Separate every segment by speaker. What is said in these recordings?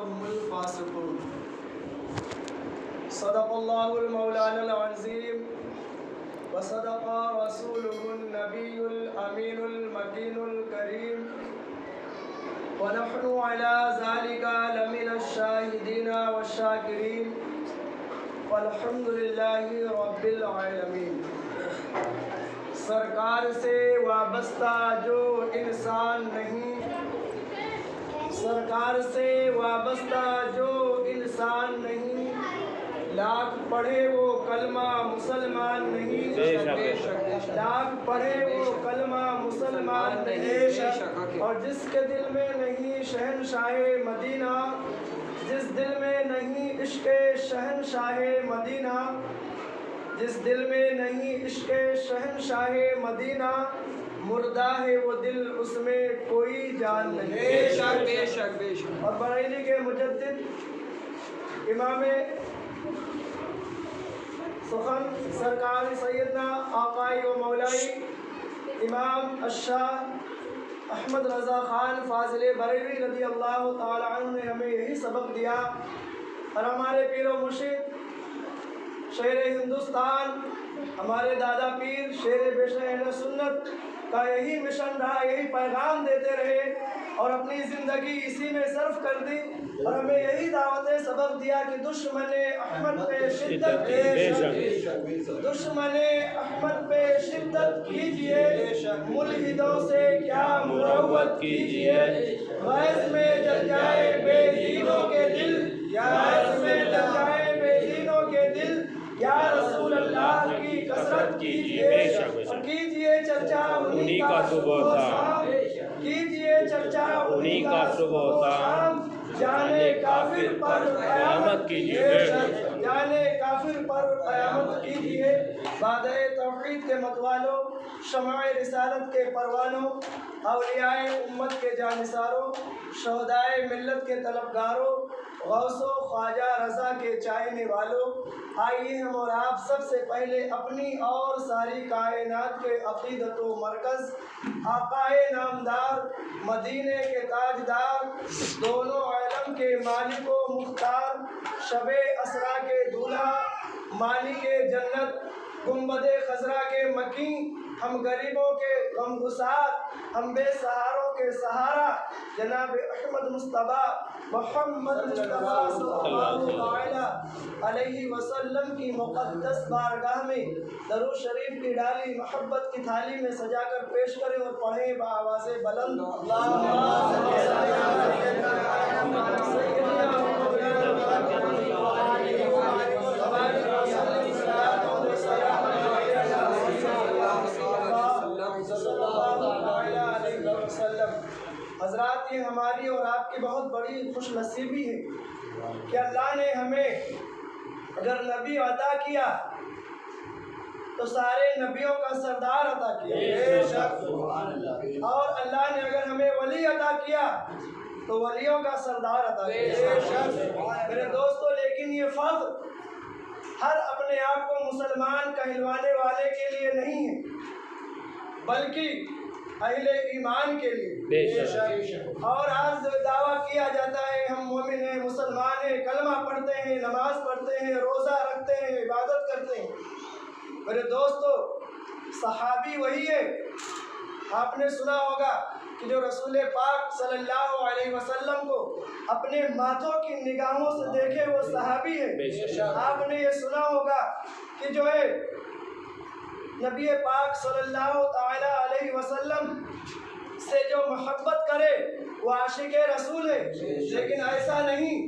Speaker 1: هم الفاسقون صدق الله المولانا العظيم وصدق رسوله النبي الأمين المكين الكريم ونحن على ذلك لمن الشاهدين والشاكرين والحمد لله رب العالمین۔ سرکار سے وابستہ جو انسان نہیں، سرکار سے وابستہ جو انسان نہیں، لاکھ پڑھے وہ کلمہ مسلمان نہیں، لاکھ پڑھے وہ کلمہ مسلمان نہیں۔ اور جس کے دل میں نہیں شہنشاہ مدینہ، جس دل میں نہیں عشق شہنشاہ مدینہ، جس دل میں نہیں عشق شہنشاہ مدینہ، مردہ ہے وہ دل، اس میں کوئی جان نہیں۔ بے شک بے شک بے شک۔ اور بریلی کے مجدد امام سخن سرکار سیدنا آقائی و مولائی امام الشاہ احمد رضا خان فاضل بریلی رضی اللہ تعالی عنہ نے ہمیں یہی سبق دیا، اور ہمارے پیر و مرشد شیر ہندوستان، ہمارے دادا پیر شیر بیشر اہل سنت کا یہی مشن رہا، یہی پیغام دیتے رہے اور اپنی زندگی اسی میں صرف کر دی، اور ہمیں یہی دعوت سبق دیا کہ دشمن احمد پہ شدت دشمن احمد پہ شدت کیجئے، ملحدوں سے کیا مروت کیجئے، غیظ میں جل جائے بے دینوں کے دل، غیظ میں جل جائے بے دینوں کے دل، یا رسول اللہ کی کثرت کیجئے، کیجئے چرچا انہی کا صبح و شام، کیجئے چرچا انہی کا صبح و شام، جانے کافر پر قیامت کیجئے، جانے کافر پر قیامت کیجئے۔ وعدہ توحید کے متوالوں، شمع رسالت کے پروانوں، اولیاء امت کے جانثاروں، شہدائے ملت کے طلبگاروں، غوث و خواجہ رضا کے چاہنے والوں، آئیے ہم اور آپ سب سے پہلے اپنی اور ساری کائنات کے عقیدت و مرکز، آقائے نامدار، مدینے کے تاجدار، دونوں عالم کے مالک و مختار، شب اسرا کے دولہا، مالک جنت، گنبد خضرا کے مکین، ہم غریبوں کے غمگسار، ہم بے سہاروں کے سہارا، جناب احمد مصطفیٰ محمد مصطفیٰ صلی اللہ علیہ وسلم کی مقدس بارگاہ میں درود شریف کی ڈالی محبت کی تھالی میں سجا کر پیش کریں اور پڑھیں بآواز بلند، حضرات یہ ہماری اور آپ کی بہت بڑی خوش نصیبی ہے کہ اللہ نے ہمیں اگر نبی عطا کیا تو سارے نبیوں کا سردار عطا کیا، اور اللہ نے اگر ہمیں ولی عطا کیا تو ولیوں کا سردار عطا کیا۔ میرے دوستو، لیکن یہ فضل ہر اپنے آپ کو مسلمان کہلوانے والے کے لیے نہیں ہے، بلکہ اہل ایمان کے لیے۔ اور آج دعویٰ کیا جاتا ہے ہم مومن ہیں، مسلمان ہیں، کلمہ پڑھتے ہیں، نماز پڑھتے ہیں، روزہ رکھتے ہیں، عبادت کرتے ہیں۔ میرے دوستو، صحابی وہی ہے، آپ نے سنا ہوگا کہ جو رسول پاک صلی اللہ علیہ وسلم کو اپنے ماتھوں کی نگاہوں سے دیکھے وہ صحابی ہے۔ آپ نے یہ سنا ہوگا کہ جو ہے نبی پاک صلی اللہ تعالی علیہ وسلم سے جو محبت کرے وہ عاشق رسول ہے، لیکن ایسا نہیں،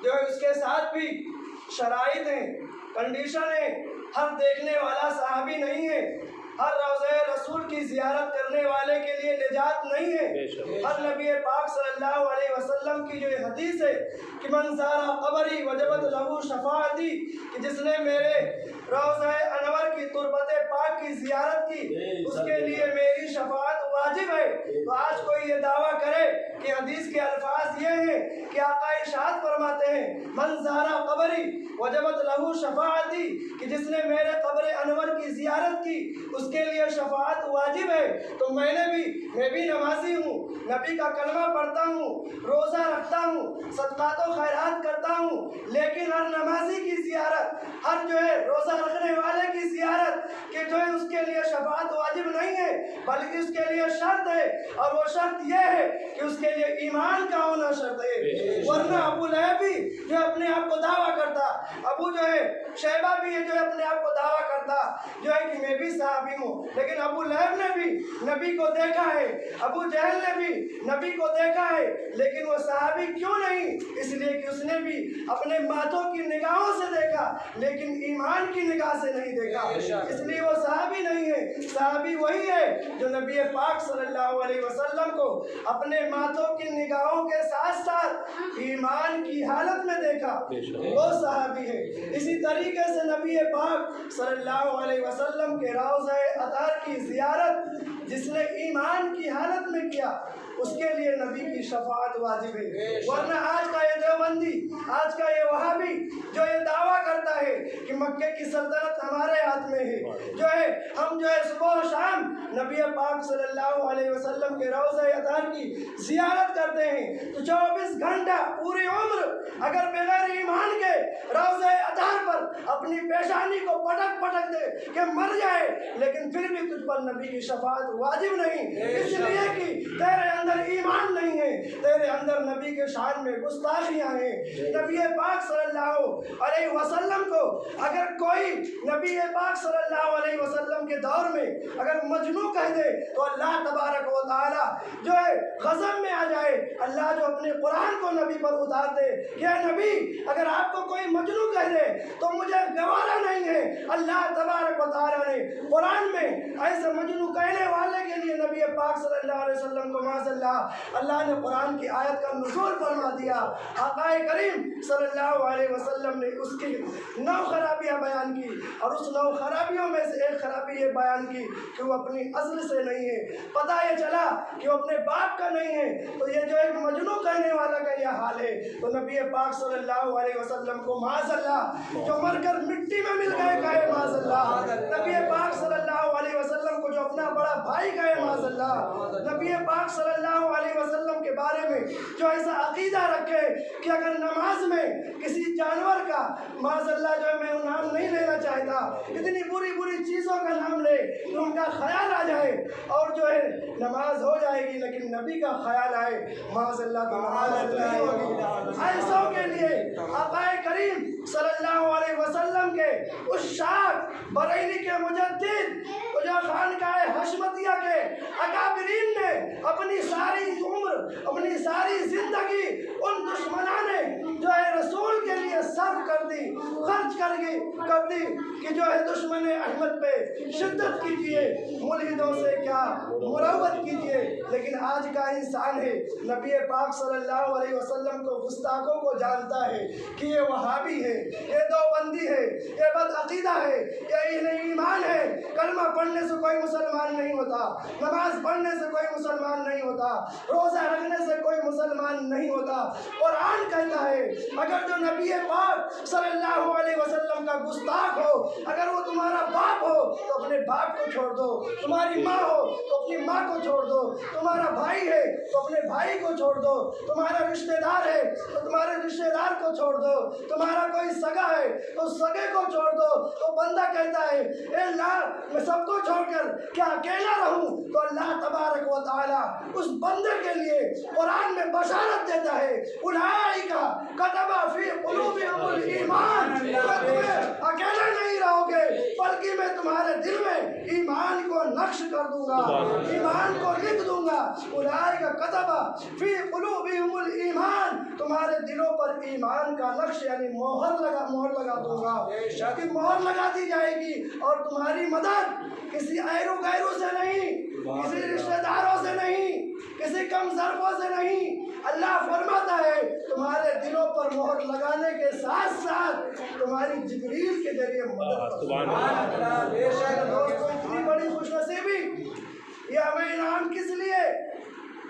Speaker 1: جو ہے اس کے ساتھ بھی شرائط ہیں، کنڈیشن ہے۔ ہر دیکھنے والا صحابی نہیں ہے، ہر روضہ رسول کی زیارت کرنے والے کے لیے نجات نہیں ہے۔ ہر نبی پاک صلی اللہ علیہ وسلم کی جو حدیث ہے کہ من زار قبری وجبت لہو شفاعتی، کہ جس نے میرے روضہ انور کی تربت پاک کی زیارت کی اس کے لیے میری شفاعت واجب ہے۔ تو آج کوئی یہ دعویٰ کرے کہ حدیث کے الفاظ یہ ہیں کہ آقا ارشاد فرماتے ہیں من زارا قبری وجبت لہو شفاعتی، کہ جس نے میرے قبر انور کی زیارت کی اس کے لیے شفاعت واجب ہے۔ تو میں بھی نمازی ہوں، نبی کا کلمہ پڑھتا ہوں، روزہ رکھتا ہوں، صدقات و خیرات کرتا ہوں، لیکن ہر نمازی کی زیارت، ہر جو ہے روزہ رکھنے والے کی زیارت کہ جو ہے اس کے لیے شفاعت واجب نہیں ہے، بلکہ اس کے لیے شرط ہے، اور وہ شرط یہ ہے کہ اس کے لیے ایمان کا ہونا شرط ہے۔ ورنہ ابو لہب بھی جو اپنے آپ کو دعویٰ کرتا، ابو جو ہے شیبہ بھی ہے جو اپنے آپ کو دعویٰ کرتا جو ہے کہ میں بھی صحابی ہوں، لیکن ابو لہب نے بھی نبی کو دیکھا ہے، ابو جہل نے بھی نبی کو دیکھا ہے، لیکن وہ صحابی کیوں نہیں؟ اس لیے کہ اس نے بھی اپنے ماتوں کی نگاہوں سے دیکھا لیکن ایمان کی نگاہ سے نہیں دیکھا، اس لیے وہ صحابی نہیں ہے۔ صحابی وہی ہے جو نبی پاک صلی اللہ علیہ وسلم کو اپنے ماتوں کی نگاہوں کے ساتھ ساتھ ایمان کی حالت میں دیکھا، وہ صحابی ہے۔ اسی طریقے سے نبی پاک صلی اللہ علیہ وسلم کے روضہ اطہر کی زیارت جس نے ایمان کی حالت میں کیا اس کے لیے نبی کی شفاعت واجب ہے۔ ورنہ آج کا یہ دیوبندی، آج کا یہ وہابی جو یہ دعویٰ کرتا ہے کہ مکے کی سلطنت ہمارے ہاتھ میں ہے، جو ہے ہم جو ہے صبح و شام نبی پاک صلی اللہ علیہ وسلم کے روضہ اطہر کی زیارت کرتے ہیں، تو 24 گھنٹہ پوری عمر اگر بغیر ایمان کے روضہ اطہر پر اپنی پیشانی کو پٹک پٹک دے کہ مر جائے، لیکن پھر بھی تجھ پر نبی کی شفاعت واجب نہیں، اس لیے کہ تیرے اندر ایمان نہیں ہے، تیرے اندر نبی کے شان میں گستاخیاں ہیں۔ نبی پاک صلی اللہ علیہ وسلم کو اگر کوئی نبی پاک صلی اللہ علیہ وسلم کے دور میں اگر مجنون کہہ دے تو اللہ تبارک و تعالی جو ہے غضب میں آ جائے۔ اللہ جو اپنے قرآن کو نبی پر اتار دے کہ اے نبی اگر آپ کو کوئی مجنون کہہ دے تو مجھے گوارا نہیں ہے۔ اللہ تبارک و تعالی نے قرآن میں ایسے مجنون کہنے والے کے لیے نبی پاک صلی اللہ علیہ وسلم کو معاذ اللہ نے قرآن کی آیت کا نزول فرما دیا۔ آقا کریم صلی اللہ علیہ وسلم نے اس کی 9 خرابیاں بیان کی، اور اس 9 خرابیوں میں سے ایک خرابی یہ بیان کی کہ وہ اپنی اصل سے نہیں ہے۔ پتہ یہ چلا کہ وہ اپنے باپ کا نہیں ہے، تو یہ جو ایک مجنون کہنے والا کا یہ حال ہے، تو نبی پاک صلی اللہ علیہ وسلم کو معاذ اللہ جو مر کر مٹی میں مل گئے کہے معاذ اللہ، نبی پاک صلی اللہ علیہ وسلم کو جو اپنا بڑا بھائی کہے معاذ اللہ، نبی پاک صلی اللہ علیہ وسلم کے بارے میں جو ایسا عقیدہ رکھے کہ اگر نماز میں کسی جانور کا معاذ اللہ جو ہے میں نام نہیں لینا چاہتا، اتنی بری بری چیزوں کا نام لے تو ان کا خیال آ جائے اور جو ہے نماز ہو جائے گی، لیکن نبی کا خیال آئے معاذ اللہ تو نماز نہیں ہوگی۔ ایسوں کے لیے آقا کریم صلی اللہ علیہ وسلم کے اس شاک بریلی کے مجدد جو خانقاہ حشمتیہ کے اکابرین نے اپنی ساری عمر، اپنی ساری زندگی ان دشمنان نے جو ہے رسول کے لیے صرف کر دی، خرچ کر دی کہ جو ہے دشمن احمد پہ شدت کیجئے، ملحدوں سے کیا مروت کیجئے۔ لیکن آج کا انسان ہے نبی پاک صلی اللہ علیہ وسلم کو گستاخوں کو جانتا ہے کہ یہ وہابی ہے، یہ دیوبندی ہے، یہ بد عقیدہ ہے، یہ نہیں ایمان ہے۔ کلمہ پڑھنے سے کوئی مسلمان نہیں ہوتا، نماز پڑھنے سے کوئی مسلمان نہیں ہوتا، روزہ رکھنے سے کوئی مسلمان نہیں ہوتا۔ قرآن کہتا ہے اگر جو نبی پاک صلی اللہ علیہ وسلم کا گستاخ ہو، اگر وہ تمہارا باپ ہو تو اپنے باپ کو چھوڑ دو، تمہاری ماں ہو تو اپنی ماں کو چھوڑ دو، تمہارا بھائی ہے تو اپنے بھائی کو چھوڑ دو، تمہارا رشتہ دار ہے تو تمہارے رشتہ دار کو چھوڑ دو، تمہارا کوئی سگا ہے تو سگے کو چھوڑ دو۔ تو بندہ کہتا ہے اے اللہ میں سب کو چھوڑ کر کیا اکیلا رہوں؟ تو اللہ تبارک و تعالی اس بندے کے لیے قرآن میں بشارت دیتا ہے اولئک کتب فی قلوبہم الایمان، میں تمہیں اکیلا نہیں رہو گے بلکہ میں تمہارے دل میں ایمان کو نقش کر دوں گا، ایمان کو لکھ دوں گا۔ اولئک کتب فی قلوبہم الایمان، تمہارے دلوں پر ایمان کا نقش یعنی مہر لگا دوں گا، کہ مہر لگا دی جائے گی، اور تمہاری مدد کسی ایرو غیرو سے نہیں، کسی رشتہ داروں سے نہیں، کسی کم ظرفوں سے نہیں۔ اللہ فرماتا ہے تمہارے دلوں پر مہر لگانے کے ساتھ ساتھ تمہاری جبریل کے ذریعے مدد۔ سبحان اللہ، بے شک دوستوں اتنی بڑی خوش نصیبی، یہ ہمیں انعام کس لیے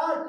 Speaker 1: 8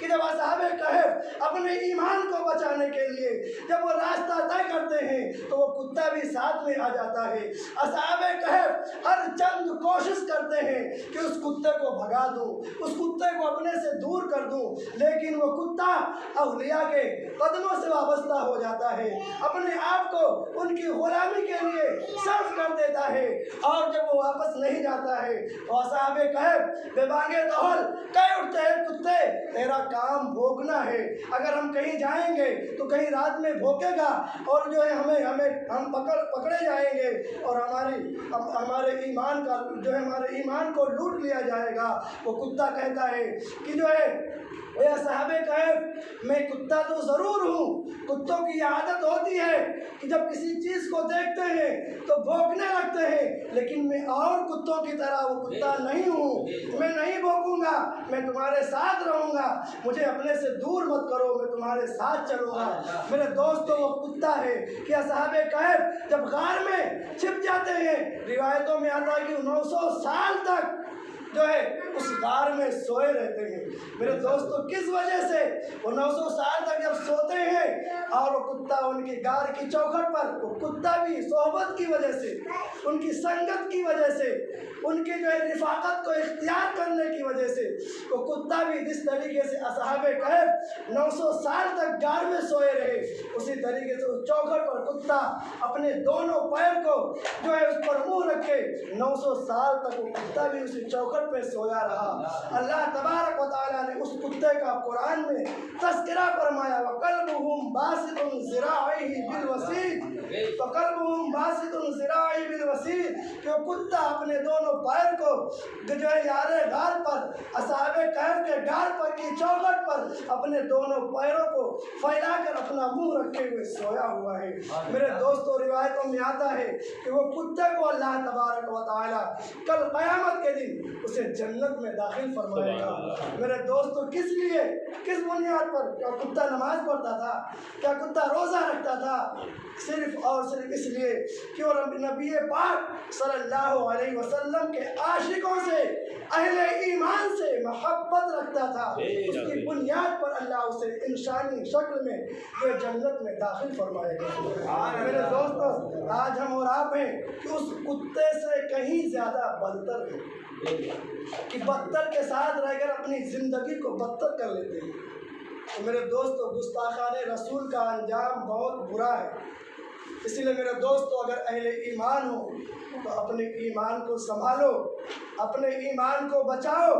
Speaker 1: کہ جب اصحاب کہف اپنے ایمان کو بچانے کے لیے جب وہ راستہ طے کرتے ہیں تو وہ کتا بھی ساتھ میں آ جاتا ہے۔ اصحاب کہف ہر چند کوشش کرتے ہیں کہ اس کتے کو بھگا دوں، اس کتے کو اپنے سے دور کر دوں، لیکن وہ کتا اولیاء کے قدموں سے وابستہ ہو جاتا ہے، اپنے آپ کو ان کی غلامی کے لیے صرف کر دیتا ہے، اور جب وہ واپس نہیں جاتا ہے تو اصحاب کہف بے بانگے دہل کہہ اٹھتے ہیں کتے تیرا کام بھوکنا ہے، اگر ہم کہیں جائیں گے تو کہیں رات میں بھوکے گا اور جو ہے ہم پکڑے جائیں گے اور ہمارے ایمان کو لوٹ لیا جائے گا۔ وہ کتا کہتا ہے کہ جو ہے اے اصحاب کہف میں کتا تو ضرور ہوں، کتوں کی عادت ہوتی ہے کہ جب کسی چیز کو دیکھتے ہیں تو بھونکنے لگتے ہیں، لیکن میں اور کتوں کی طرح وہ کتا نہیں ہوں، میں نہیں بھونکوں گا، میں تمہارے ساتھ رہوں گا، مجھے اپنے سے دور مت کرو، میں تمہارے ساتھ چلوں گا۔ میرے دوستو وہ کتا ہے کہ اصحاب کہف جب غار میں چھپ جاتے ہیں، روایتوں میں آتا ہے کہ 900 سال تک جو ہے اس غار میں سوئے رہتے ہیں۔ میرے دوستو کس وجہ سے وہ 900 سال تک جب سوتے ہیں اور وہ کتا ان کی غار کی چوکھٹ پر، وہ کتا بھی صحبت کی وجہ سے، ان کی سنگت کی وجہ سے، ان کی جو ہے رفاقت کو اختیار کرنے کی وجہ سے، وہ کتا بھی جس طریقے سے اصحاب کہف 900 سال تک غار میں سوئے رہے، اسی طریقے سے اس چوکھٹ پر کتا اپنے دونوں پیر کو جو ہے اس پر منہ رکھے 900 سال تک وہ کتا بھی اسی چوکھٹ پہ سویا رہا۔ اللہ تبارک و تعالیٰ نے اس کتے کا قرآن میں تذکرہ فرمایا وَقَلْبُهُمْ بَاسِطٌ ذِرَاعِهِ بِالْوَسِيدِ، فَقَلْبُهُمْ بَاسِطٌ ذِرَاعِهِ بِالْوَسِيدِ کہ وہ کتا اپنے دونوں پیر کو جو ہے یارے غار پر، اصحاب کہف کے غار پر کی چوکھٹ پر اپنے دونوں پیروں کو پھیلا کر اپنا منہ رکھے ہوئے سویا ہوا ہے۔ میرے دوستوں روایتوں میں آتا ہے کہ وہ کتے کو اللہ تبارک و تعالیٰ کل قیامت کے دن اسے جنت میں داخل فرمائے گا۔ میرے دوستو کس لیے، کس بنیاد پر؟ کیا کتا نماز پڑھتا تھا؟ کیا کتا روزہ رکھتا تھا؟ صرف اور صرف اس لیے کہ وہ نبی پاک صلی اللہ علیہ وسلم کے عاشقوں سے، اہل ایمان سے محبت رکھتا تھا، اس کی بنیاد پر اللہ اسے انسانی شکل میں یہ جنت میں داخل فرمائے گا۔ میرے دوستو آج ہم اور آپ ہیں کہ اس کتے سے کہیں زیادہ بدتر ہیں، کہ بدتر کے ساتھ رہ کر اپنی زندگی کو بدتر کر لیتے ہیں۔ تو میرے دوستو گستاخان رسول کا انجام بہت برا ہے، اس لیے میرے دوستو اگر اہل ایمان ہو تو اپنے ایمان کو سنبھالو، اپنے ایمان کو بچاؤ،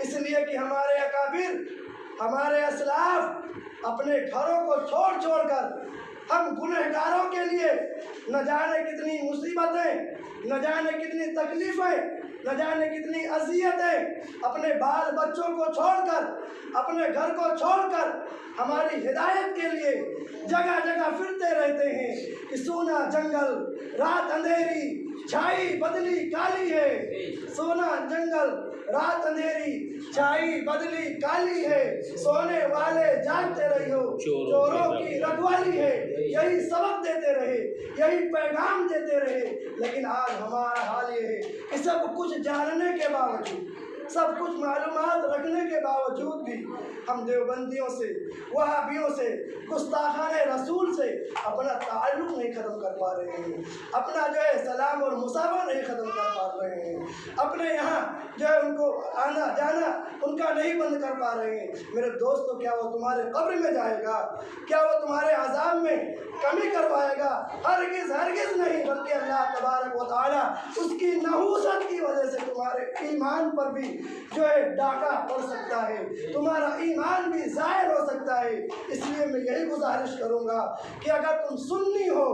Speaker 1: اس لیے کہ ہمارے اکابر، ہمارے اسلاف اپنے گھروں کو چھوڑ کر ہم گنہگاروں کے لیے نہ جانے کتنی مصیبتیں، نہ جانے کتنی تکلیفیں، نہ جانے کتنی اذیتیں، اپنے بال بچوں کو چھوڑ کر، اپنے گھر کو چھوڑ کر ہماری ہدایت کے لیے جگہ جگہ پھرتے رہتے ہیں کہ سونا جنگل رات اندھیری چھائی بدلی کالی ہے، سونا جنگل رات اندھیری چھائی بدلی کالی ہے، سونے والے جاگتے رہو چوروں کی رکھوالی ہے۔ یہی سبق دیتے رہے، یہی پیغام دیتے رہے، لیکن آج ہمارا حال یہ ہے کہ سب کچھ جاننے کے باوجود، سب کچھ معلومات رکھنے کے باوجود بھی ہم دیوبندیوں سے، وہابیوں سے، گستاخان رسول سے اپنا تعلق نہیں ختم کر پا رہے ہیں، اپنا جو ہے سلام اور مصافحہ نہیں ختم کر پا رہے ہیں، اپنے یہاں جو ہے ان کو آنا جانا ان کا نہیں بند کر پا رہے ہیں۔ میرے دوستو کیا وہ تمہارے قبر میں جائے گا؟ کیا وہ تمہارے عذاب میں کمی کروائے گا؟ ہرگز ہرگز نہیں، بلکہ اللہ تبارک و تعالیٰ اس کی نحوست کی وجہ سے تمہارے ایمان پر بھی جو ہے ڈاکہ پڑ سکتا ہے، تمہارا ایمان بھی ظاہر ہو سکتا ہے۔ اس لیے میں یہی گزارش کروں گا کہ اگر تم سنی ہو،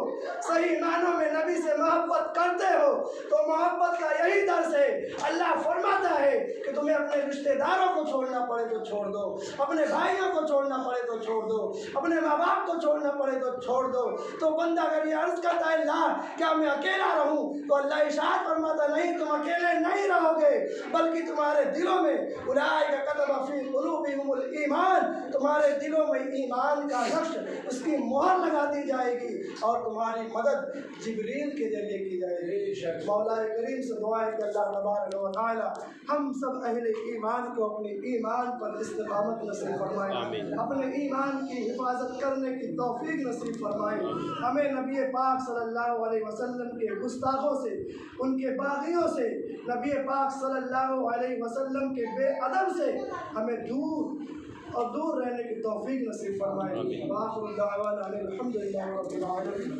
Speaker 1: صحیح معنوں میں نبی سے محبت کرتے ہو تو محبت کا یہی درس ہے۔ اللہ فرماتا ہے کہ تمہیں اپنے رشتہ داروں کو چھوڑنا پڑے تو چھوڑ دو، اپنے بھائیوں کو چھوڑنا پڑے تو چھوڑ دو، اپنے ماں باپ کو چھوڑنا پڑے تو چھوڑ دو۔ تو بندہ اگر یہ عرض کرتا ہے اللہ کیا میں اکیلا رہوں، تو اللہ ارشاد فرماتا نہیں، تم اکیلے نہیں رہو گے، بلکہ تمہارے دلوں میں اولئک کتب فی قلوبہم الایمان، تمہارے دلوں میں ایمان کا نقش اس کی مہر لگا دی جائے گی اور تمہاری مدد جبریل کے ذریعے کی جائے گی۔ مولا کریم سے دعا ہے کہ اللہ تبارک و تعالی ہم سب اہل ایمان کو اپنے ایمان پر استقامت نصیب فرمائے، اپنے ایمان کی حفاظت کرنے کی توفیق نصیب فرمائے، ہمیں نبی پاک صلی اللہ علیہ وسلم کے گستاخوں سے، ان کے باغیوں سے، نبی پاک صلی اللہ علیہ وسلم کے بے ادب سے ہمیں دور رہنے کی توفیق نصیب فرمائے۔ وآخر دعوانا الحمد للہ رب العالمین۔